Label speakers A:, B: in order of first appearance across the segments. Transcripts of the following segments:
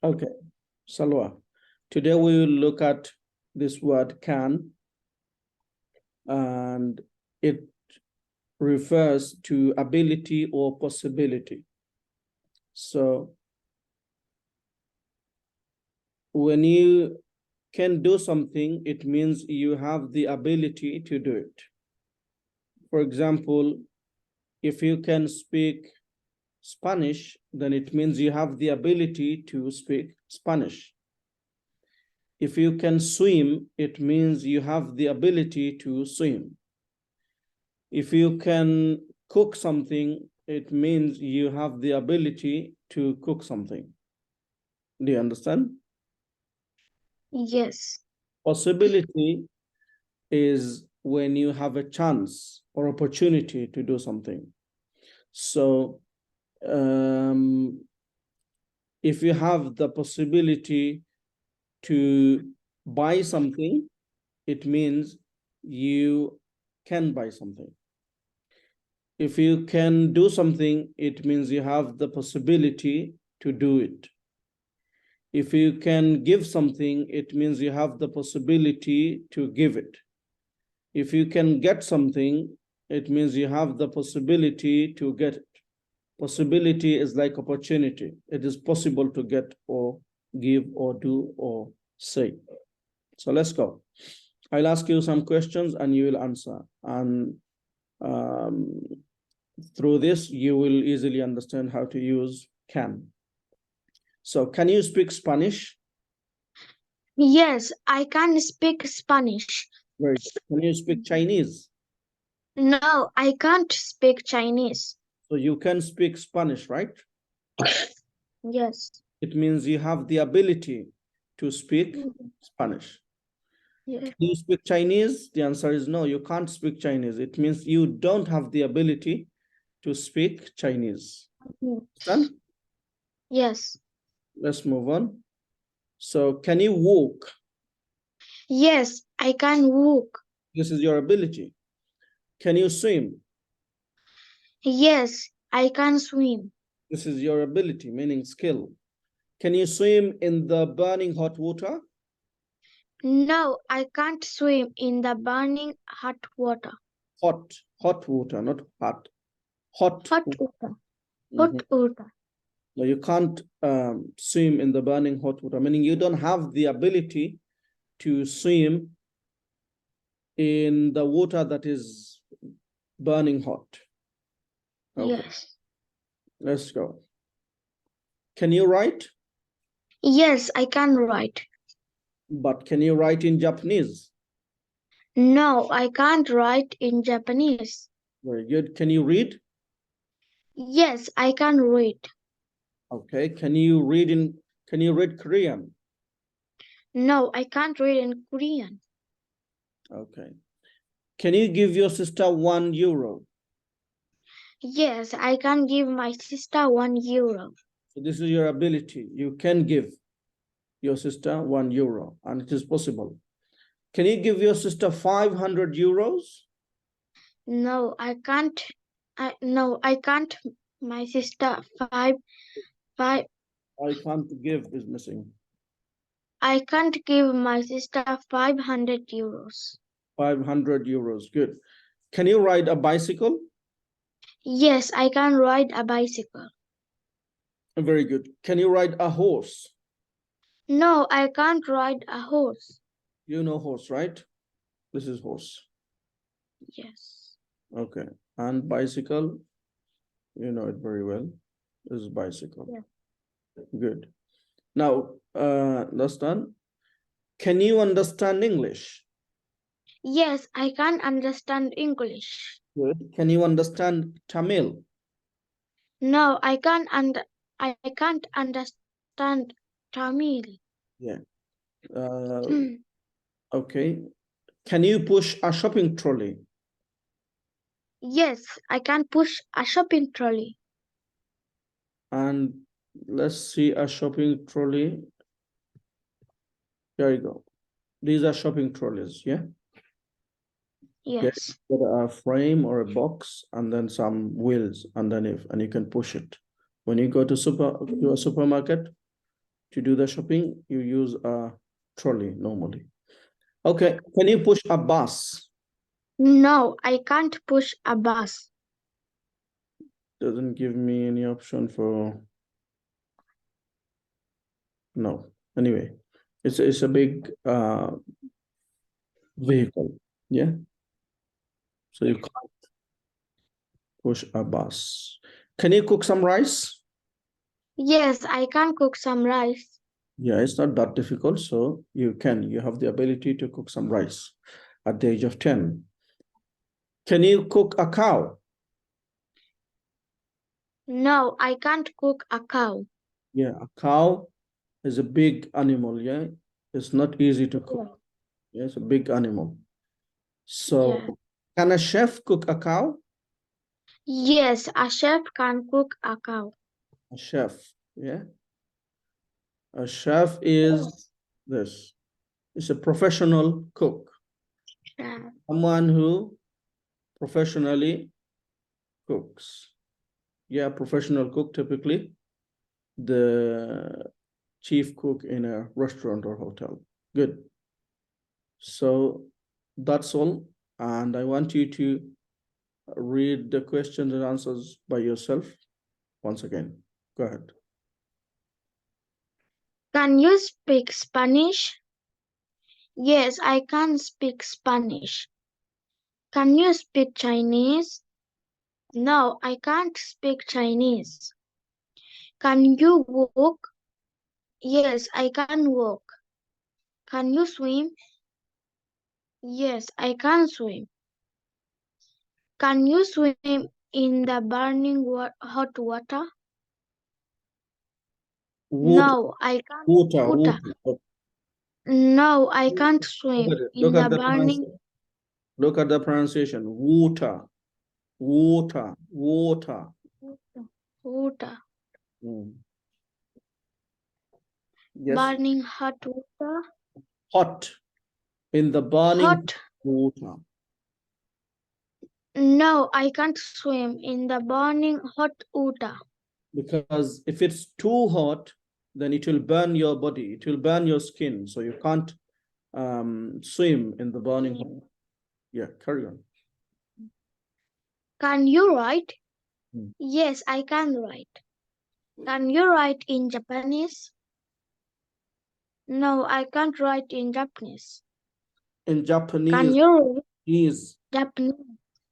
A: Okay, Salwa. Today we will look at this word can, and it refers to ability or possibility. So when you can do something, it means you have the ability to do it. For example, if you can speak Spanish, then it means you have the ability to speak Spanish. If you can swim, it means you have the ability to swim. If you can cook something, it means you have the ability to cook something. Do you understand?
B: Yes.
A: Possibility is when you have a chance or opportunity to do something. So if you have the possibility to buy something, it means you can buy something. If you can do something, it means you have the possibility to do it. If you can give something, it means you have the possibility to give it. If you can get something, it means you have the possibility to get it. Possibility is like opportunity. It is possible to get or give or do or say. So let's go. I'll ask you some questions and you will answer. And through this, you will easily understand how to use can. So can you speak Spanish?
B: Yes, I can speak Spanish.
A: Very good. Can you speak Chinese?
B: No, I can't speak Chinese.
A: So you can speak Spanish, right?
B: Yes.
A: It means you have the ability to speak Spanish.
B: Yes.
A: Can you speak Chinese? The answer is no, you can't speak Chinese. It means you don't have the ability to speak Chinese. Understand?
B: Yes.
A: Let's move on. So can you walk?
B: Yes, I can walk.
A: This is your ability. Can you swim?
B: Yes, I can swim.
A: This is your ability, meaning skill. Can you swim in the burning hot water?
B: No, I can't swim in the burning hot water.
A: Hot water, not hot. Hot.
B: Hot water.
A: Mhm.
B: Hot water.
A: No, you can't swim in the burning hot water, meaning you don't have the ability to swim in the water that is burning hot. Okay,
B: Yes.
A: let's go. Can you write?
B: Yes, I can write.
A: But can you write in Japanese?
B: No, I can't write in Japanese.
A: Very good. Can you read?
B: Yes, I can read.
A: Okay. Can you read Korean?
B: No, I can't read in Korean.
A: Okay. Can you give your sister €1?
B: Yes, I can give my sister €1.
A: So this is your ability. You can give your sister €1, and it is possible. Can you give your sister €500?
B: No, I can't. No, I can't. My sister five.
A: I can't give is missing.
B: I can't give my sister €500.
A: €500. Good. Can you ride a bicycle?
B: Yes, I can ride a bicycle.
A: Very good. Can you ride a horse?
B: No, I can't ride a horse.
A: You know horse, right? This is horse.
B: Yes.
A: Okay. And bicycle, you know it very well. This is bicycle.
B: Yeah.
A: Good. Now, that's done. Can you understand English?
B: Yes, I can understand English.
A: Good. Can you understand Tamil?
B: No, I can't understand Tamil.
A: Yeah. Okay. Can you push a shopping trolley?
B: Yes, I can push a shopping trolley.
A: And let's see a shopping trolley. There you go. These are shopping trolleys, yeah?
B: Yes.
A: Get a frame or a box and then some wheels underneath, and you can push it. When you go to a supermarket, To do the shopping, you use a trolley normally. Okay, can you push a bus?
B: No, I can't push a bus.
A: Doesn't give me any option for no. Anyway, it's a big vehicle, yeah. So you can't push a bus. Can you cook some rice?
B: Yes, I can cook some rice.
A: Yeah, it's not that difficult. So you have the ability to cook some rice at the age of 10. Can you cook a cow?
B: No, I can't cook a cow.
A: Yeah, a cow is a big animal, yeah. It's not easy to cook. Yeah, it's a big animal. So
B: Yeah.
A: can a chef cook a cow?
B: Yes, a chef can cook a cow.
A: A chef, yeah. A chef is this. It's a professional cook.
B: Yeah.
A: Someone who professionally cooks. Yeah, professional cook, typically the chief cook in a restaurant or hotel. Good. So that's all. And I want you to read the questions and answers by yourself once again. Go ahead.
B: Can you speak Spanish? Yes, I can speak Spanish. Can you speak Chinese? No, I can't speak Chinese. Can you walk? Yes, I can walk. Can you swim? Yes, I can swim. Can you swim in the burning hot water?
A: Water,
B: No, I can't.
A: water,
B: Water.
A: water.
B: No, I can't swim in
A: Look
B: the
A: at the
B: burning
A: look at the pronunciation. Water, water, water.
B: water.
A: Yes,
B: Burning hot water.
A: hot in the burning
B: Hot.
A: water.
B: No, I can't swim in the burning hot water.
A: Because if it's too hot, then it will burn your body. It will burn your skin. So you can't swim in the burning hot. Yeah, carry on.
B: Can you write?
A: Hmm.
B: Yes, I can write. Can you write in Japanese? No, I can't write in Japanese.
A: In Japanese,
B: Can you
A: is
B: Japanese?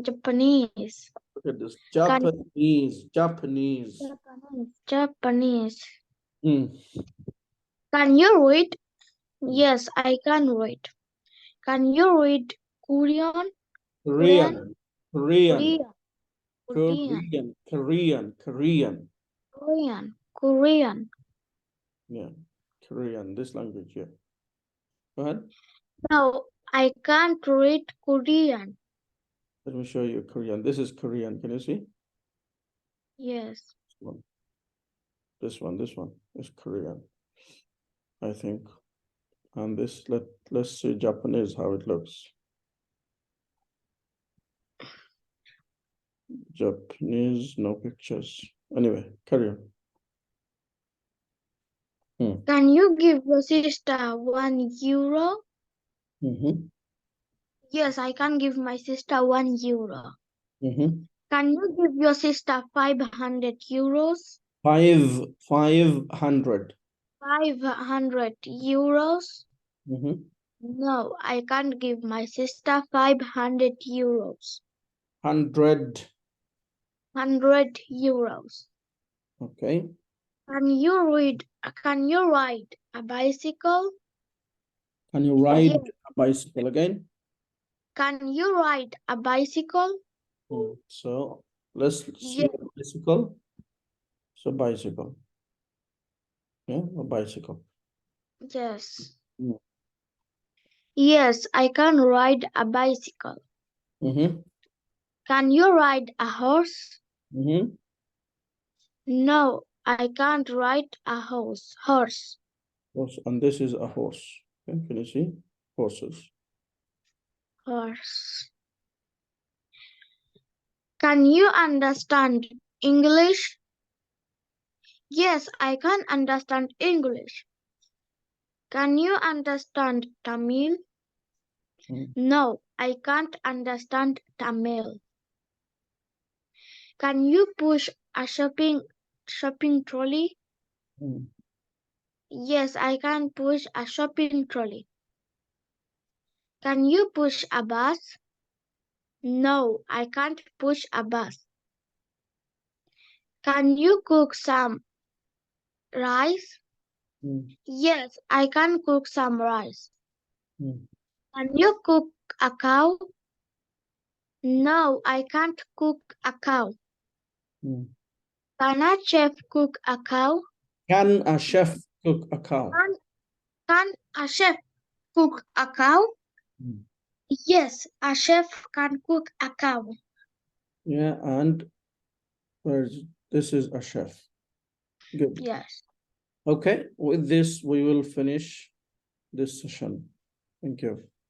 B: Japanese.
A: look at this.
B: Can
A: Japanese.
B: Japanese.
A: Mm.
B: Can you read? Yes, I can read. Can you read Korean?
A: Korean.
B: Korean. Korean.
A: Yeah, Korean, this language, yeah. Go ahead.
B: No, I can't read Korean.
A: Let me show you Korean. This is Korean. Can you see?
B: Yes.
A: This one is Korean, I think. And this, let's see Japanese, how it looks. Japanese, no pictures. Anyway, carry on.
B: Can you give your sister €1? Yes, I can give my sister €1. Can you give your sister €500?
A: 500.
B: €500? No, I can't give my sister €500.
A: 100.
B: €100.
A: Okay.
B: Can you ride a bicycle?
A: Can you ride
B: Yes.
A: a bicycle again?
B: Can you ride a bicycle?
A: So let's see
B: Yes.
A: a bicycle. So bicycle. Yeah, a bicycle.
B: Yes. Yes, I can ride a bicycle. Can you ride a horse? No, I can't ride a horse.
A: Horse, and this is a horse. Okay, can you see? Horses.
B: Horse. Can you understand English? Yes, I can understand English. Can you understand Tamil?
A: Mm.
B: No, I can't understand Tamil. Can you push a shopping trolley?
A: Mm.
B: Yes, I can push a shopping trolley. Can you push a bus? No, I can't push a bus. Can you cook some rice?
A: Mm.
B: Yes, I can cook some rice.
A: Mm.
B: Can you cook a cow? No, I can't cook a cow.
A: Mm.
B: Can a chef cook a cow?
A: Can a chef cook a cow?
B: Can a chef cook a cow?
A: Mm.
B: Yes, a chef can cook a cow.
A: Yeah, and this is a chef. Good.
B: Yes.
A: Okay, with this, we will finish this session. Thank you.